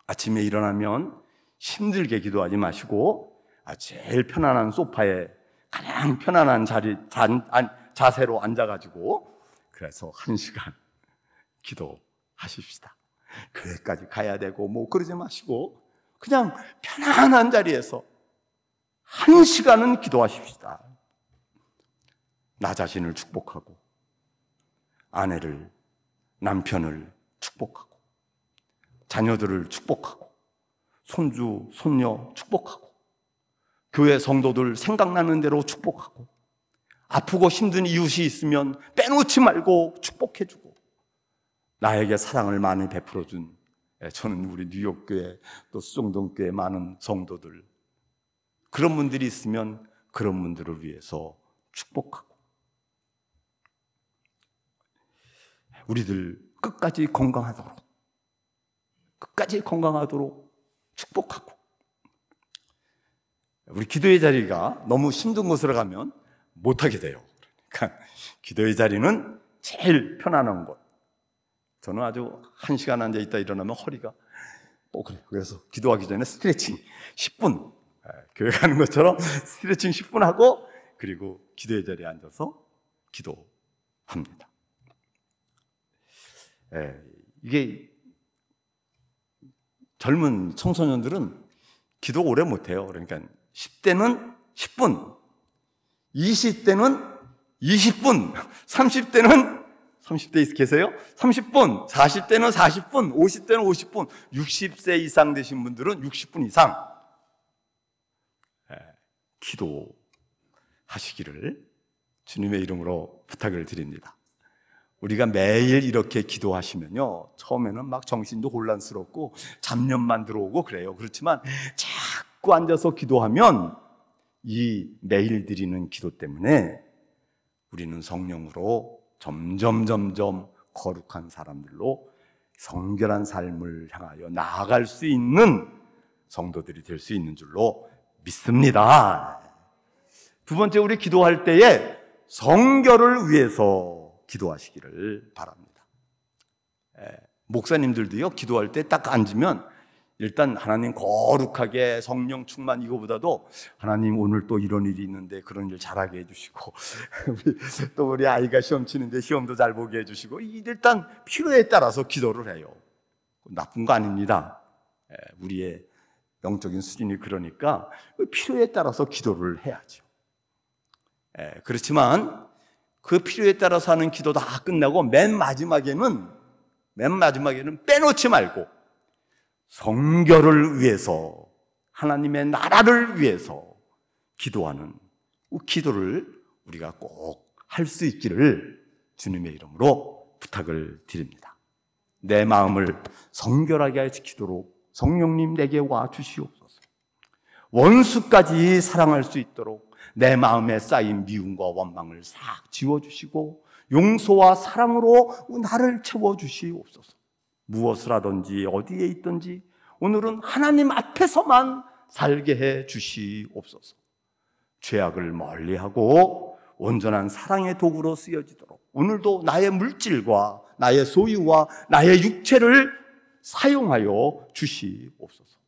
아침에 일어나면 힘들게 기도하지 마시고 제일 편안한 소파에 가장 편안한 자세로 앉아가지고 그래서 1시간 기도하십시다. 교회까지 가야 되고 뭐 그러지 마시고 그냥 편안한 자리에서 1시간은 기도하십시다. 나 자신을 축복하고 아내를, 남편을 축복하고 자녀들을 축복하고 손주, 손녀 축복하고 교회 성도들 생각나는 대로 축복하고 아프고 힘든 이웃이 있으면 빼놓지 말고 축복해주고 나에게 사랑을 많이 베풀어준, 저는 우리 뉴욕교회 또 수정동교회 많은 성도들, 그런 분들이 있으면 그런 분들을 위해서 축복하고 우리들 끝까지 건강하도록 축복하고, 우리 기도의 자리가 너무 힘든 곳으로 가면 못하게 돼요. 그러니까 기도의 자리는 제일 편안한 곳. 저는 아주 1시간 앉아있다 일어나면 허리가 그래요. 그래서 기도하기 전에 스트레칭 10분, 교회 가는 것처럼 스트레칭 10분 하고 그리고 기도의 자리에 앉아서 기도합니다. 이게 젊은 청소년들은 기도 오래 못해요. 그러니까 10대는 10분, 20대는 20분, 30대 계세요? 30분, 40대는 40분, 50대는 50분, 60세 이상 되신 분들은 60분 이상 기도하시기를 주님의 이름으로 부탁을 드립니다. 우리가 매일 이렇게 기도하시면요, 처음에는 막 정신도 혼란스럽고 잡념만 들어오고 그래요. 그렇지만 자꾸 앉아서 기도하면 이 매일 드리는 기도 때문에 우리는 성령으로 점점 거룩한 사람들로 성결한 삶을 향하여 나아갈 수 있는 성도들이 될 수 있는 줄로 믿습니다. 두 번째, 우리 기도할 때에 성결을 위해서 기도하시기를 바랍니다. 목사님들도요, 기도할 때 딱 앉으면 일단 하나님 거룩하게 성령 충만, 이거보다도 하나님 오늘 또 이런 일이 있는데 그런 일 잘하게 해주시고 또 우리 아이가 시험 치는데 시험도 잘 보게 해주시고, 일단 필요에 따라서 기도를 해요. 나쁜 거 아닙니다. 우리의 영적인 수준이 그러니까 필요에 따라서 기도를 해야죠. 그렇지만 그 필요에 따라서 하는 기도 다 끝나고 맨 마지막에는 빼놓지 말고 성결을 위해서, 하나님의 나라를 위해서 기도하는 기도를 우리가 꼭 할 수 있기를 주님의 이름으로 부탁을 드립니다. 내 마음을 성결하게 하여 지키도록 성령님 내게 와 주시옵소서. 원수까지 사랑할 수 있도록 내 마음에 쌓인 미움과 원망을 싹 지워주시고 용서와 사랑으로 나를 채워주시옵소서. 무엇을 하든지 어디에 있든지 오늘은 하나님 앞에서만 살게 해 주시옵소서. 죄악을 멀리하고 온전한 사랑의 도구로 쓰여지도록 오늘도 나의 물질과 나의 소유와 나의 육체를 사용하여 주시옵소서.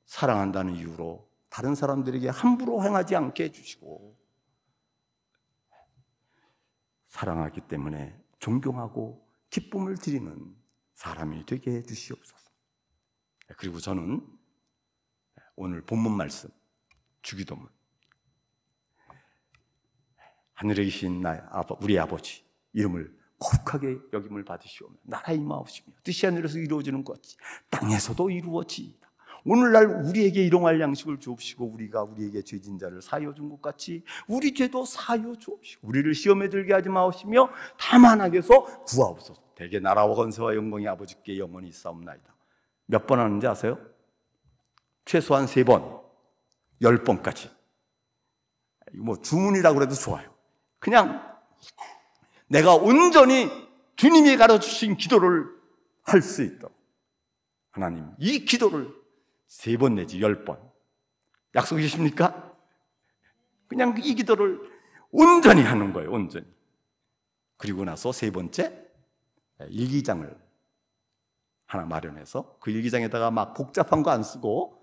사랑한다는 이유로 다른 사람들에게 함부로 행하지 않게 해주시고, 사랑하기 때문에 존경하고 기쁨을 드리는 사람이 되게 해주시옵소서. 그리고 저는 오늘 본문 말씀, 주기도문, 하늘에 계신 우리 아버지 이름을 거룩하게 여김을 받으시오며 나라 임하옵시며 뜻이 하늘에서 이루어지는 것 같이 땅에서도 이루어지이다. 오늘날 우리에게 일용할 양식을 주옵시고 우리가 우리에게 죄진 자를 사하여 준 것 같이 우리 죄도 사하여 주옵시고 우리를 시험에 들게 하지 마옵시며 다만 악에서 구하옵소서. 대개 나라와 권세와 영광이 아버지께 영원히 있사옵나이다. 몇 번 하는지 아세요? 최소한 3번, 10번까지. 뭐 주문이라고 해도 좋아요. 그냥 내가 온전히 주님이 가르쳐주신 기도를 할 수 있도록 하나님 이 기도를 3번 내지 10번 약속이십니까? 그냥 이 기도를 온전히 하는 거예요. 온전히. 그리고 나서 3번째 일기장을 하나 마련해서 그 일기장에다가 막 복잡한 거 안 쓰고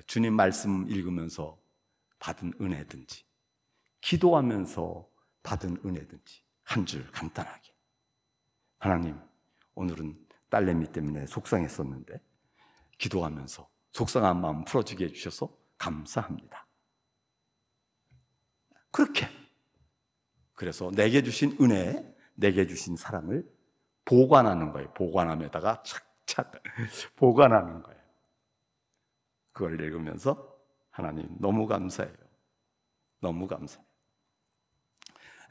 주님 말씀 읽으면서 받은 은혜든지 기도하면서 받은 은혜든지 한 줄 간단하게, 하나님 오늘은 딸내미 때문에 속상했었는데 기도하면서 속상한 마음 풀어주게 해주셔서 감사합니다. 그렇게, 그래서 내게 주신 은혜, 내게 주신 사랑을 보관하는 거예요. 보관함에다가 착착 보관하는 거예요. 그걸 읽으면서 하나님 너무 감사해요. 너무 감사해요.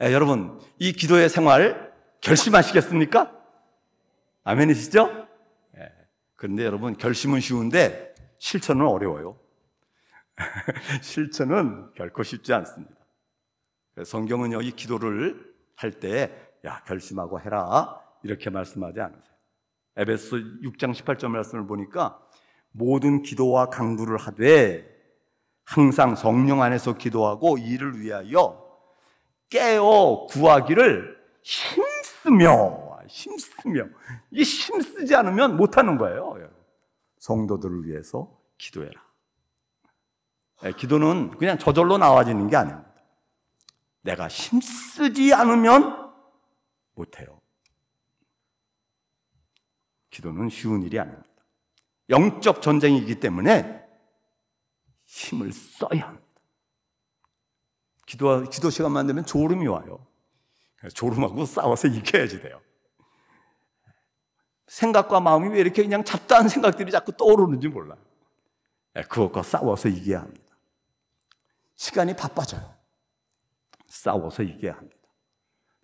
여러분, 이 기도의 생활 결심하시겠습니까? 아멘이시죠? 그런데 여러분, 결심은 쉬운데 실천은 어려워요. 실천은 결코 쉽지 않습니다. 성경은요, 이 기도를 할 때 야, 결심하고 해라 이렇게 말씀하지 않으세요. 에베소 6장 18절 말씀을 보니까 모든 기도와 간구를 하되 항상 성령 안에서 기도하고 이를 위하여 깨어 구하기를 힘쓰며 이 힘쓰지 않으면 못하는 거예요. 성도들을 위해서 기도해라. 기도는 그냥 저절로 나와지는 게 아닙니다. 내가 힘쓰지 않으면 못해요. 기도는 쉬운 일이 아닙니다. 영적 전쟁이기 때문에 힘을 써야 합니다. 기도 시간만 되면 졸음이 와요. 졸음하고 싸워서 이겨야지 돼요. 생각과 마음이 왜 이렇게 그냥 잡다한 생각들이 자꾸 떠오르는지 몰라요. 그것과 싸워서 이겨야 합니다. 시간이 바빠져요. 싸워서 이겨야 합니다.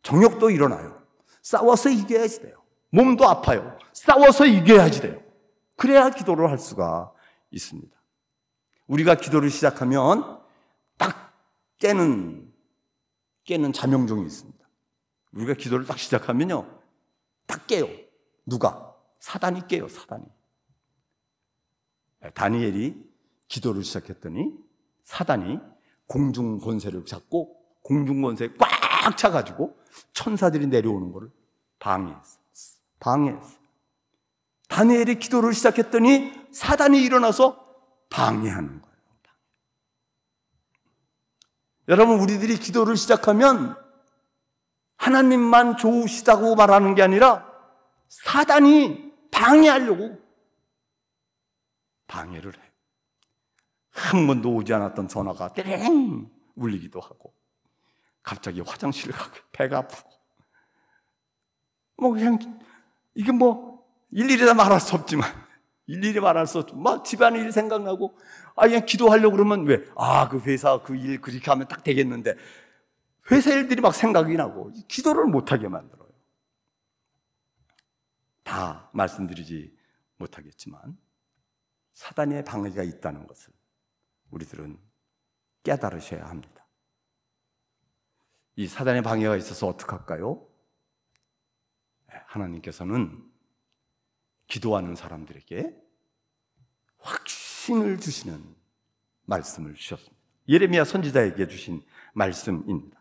정욕도 일어나요. 싸워서 이겨야지 돼요. 몸도 아파요. 싸워서 이겨야지 돼요. 그래야 기도를 할 수가 있습니다. 우리가 기도를 시작하면 깨는 자명종이 있습니다. 우리가 기도를 딱 시작하면요, 딱 깨요. 누가? 사단이 깨요. 사단이. 다니엘이 기도를 시작했더니 사단이 공중 권세를 잡고 공중 권세에 꽉 차가지고 천사들이 내려오는 것을 방해했어요. 다니엘이 기도를 시작했더니 사단이 일어나서 방해하는 거예요. 여러분, 우리들이 기도를 시작하면 하나님만 좋으시다고 말하는 게 아니라 사단이 방해하려고 방해를 해요. 한 번도 오지 않았던 전화가 떼랭 울리기도 하고, 갑자기 화장실 가고 배가 아프고, 그냥 이게 일일이 다 말할 수 없지만, 막 집안일 생각나고, 그냥 기도하려고 그러면 그 회사 그 일 그렇게 하면 딱 되겠는데, 회사 일들이 막 생각이 나고 기도를 못하게 만들어요. 다 말씀드리지 못하겠지만 사단의 방해가 있다는 것을 우리들은 깨달으셔야 합니다. 이 사단의 방해가 있어서 어떡할까요? 하나님께서는 기도하는 사람들에게 확신을 주시는 말씀을 주셨습니다. 예레미야 선지자에게 주신 말씀입니다.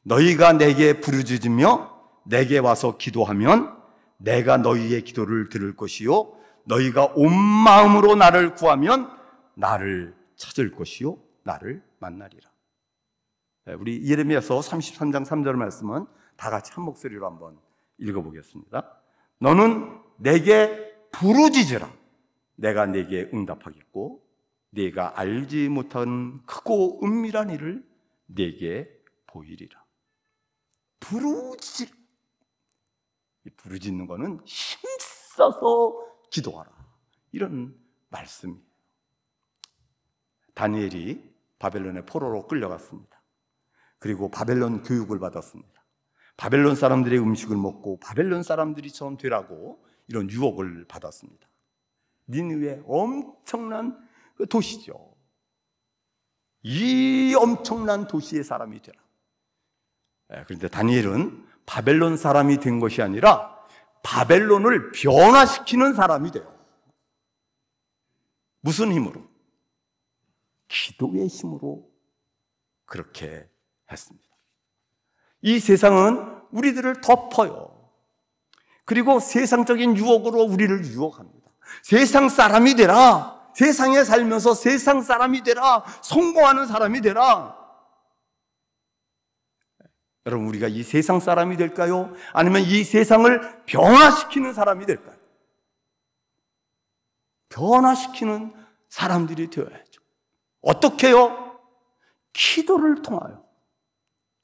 너희가 내게 부르짖으며 내게 와서 기도하면 내가 너희의 기도를 들을 것이요 너희가 온 마음으로 나를 구하면 나를 찾을 것이요 나를 만나리라. 우리 예레미야서 33장 3절 말씀은 다 같이 한 목소리로 한번 읽어보겠습니다. 너는 내게 부르짖으라. 내가 내게 응답하겠고 네가 알지 못한 크고 은밀한 일을 네게 보이리라. 부르짖는 거는 힘써서 기도하라, 이런 말씀이에요. 다니엘이 바벨론의 포로로 끌려갔습니다. 그리고 바벨론 교육을 받았습니다. 바벨론 사람들의 음식을 먹고 바벨론 사람들이처럼 되라고 이런 유혹을 받았습니다. 니느웨 엄청난 도시죠. 이 엄청난 도시의 사람이 되라. 그런데 다니엘은 바벨론 사람이 된 것이 아니라 바벨론을 변화시키는 사람이 돼요. 무슨 힘으로? 기도의 힘으로 그렇게 했습니다. 이 세상은 우리들을 덮어요. 그리고 세상적인 유혹으로 우리를 유혹합니다. 세상 사람이 되라. 세상에 살면서 세상 사람이 되라. 성공하는 사람이 되라. 여러분, 우리가 이 세상 사람이 될까요? 아니면 이 세상을 변화시키는 사람이 될까요? 변화시키는 사람들이 되어야죠. 어떻게요? 기도를 통하여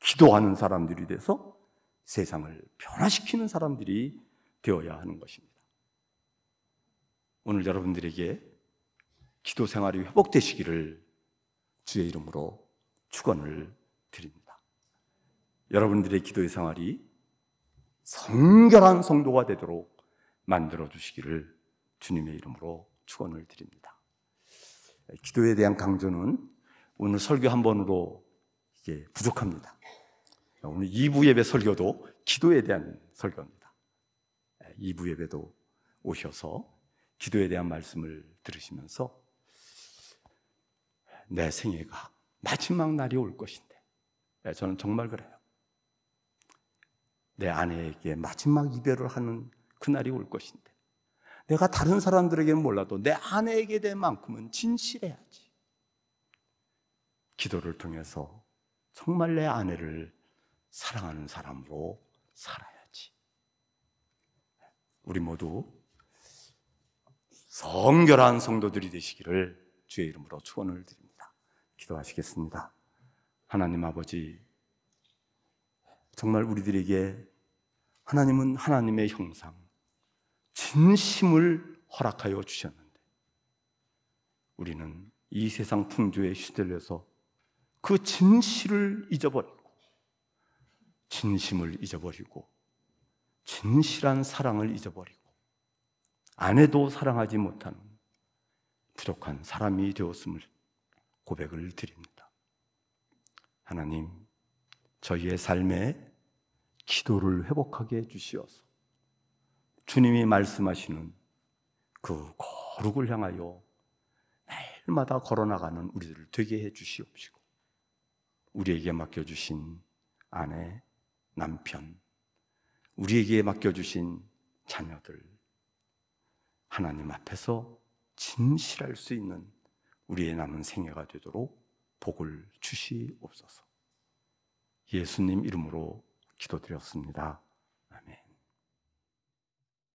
기도하는 사람들이 돼서 세상을 변화시키는 사람들이 되어야 하는 것입니다. 오늘 여러분들에게 기도 생활이 회복되시기를 주의 이름으로 축원을 드립니다. 여러분들의 기도의 생활이 성결한 성도가 되도록 만들어 주시기를 주님의 이름으로 축원을 드립니다. 기도에 대한 강조는 오늘 설교 한 번으로 이게 부족합니다. 오늘 2부 예배 설교도 기도에 대한 설교입니다. 2부 예배도 오셔서 기도에 대한 말씀을 들으시면서 내 생애가 마지막 날이 올 것인데, 저는 정말 그래요. 내 아내에게 마지막 이별을 하는 그날이 올 것인데, 내가 다른 사람들에게는 몰라도 내 아내에게 대해만큼은 진실해야지. 기도를 통해서 정말 내 아내를 사랑하는 사람으로 살아야지. 우리 모두 성결한 성도들이 되시기를 주의 이름으로 축원을 드립니다. 기도하시겠습니다. 하나님 아버지, 정말 우리들에게 하나님은 하나님의 형상, 진심을 허락하여 주셨는데 우리는 이 세상 풍조에 휘둘려서 그 진실을 잊어버리고 진심을 잊어버리고 진실한 사랑을 잊어버리고 아내도 사랑하지 못하는 부족한 사람이 되었음을 고백을 드립니다. 하나님, 저희의 삶에 기도를 회복하게 해주시어서 주님이 말씀하시는 그 거룩을 향하여 날마다 걸어나가는 우리들을 되게 해주시옵시고, 우리에게 맡겨주신 아내, 남편, 우리에게 맡겨주신 자녀들, 하나님 앞에서 진실할 수 있는 우리의 남은 생애가 되도록 복을 주시옵소서. 예수님 이름으로 기도드렸습니다.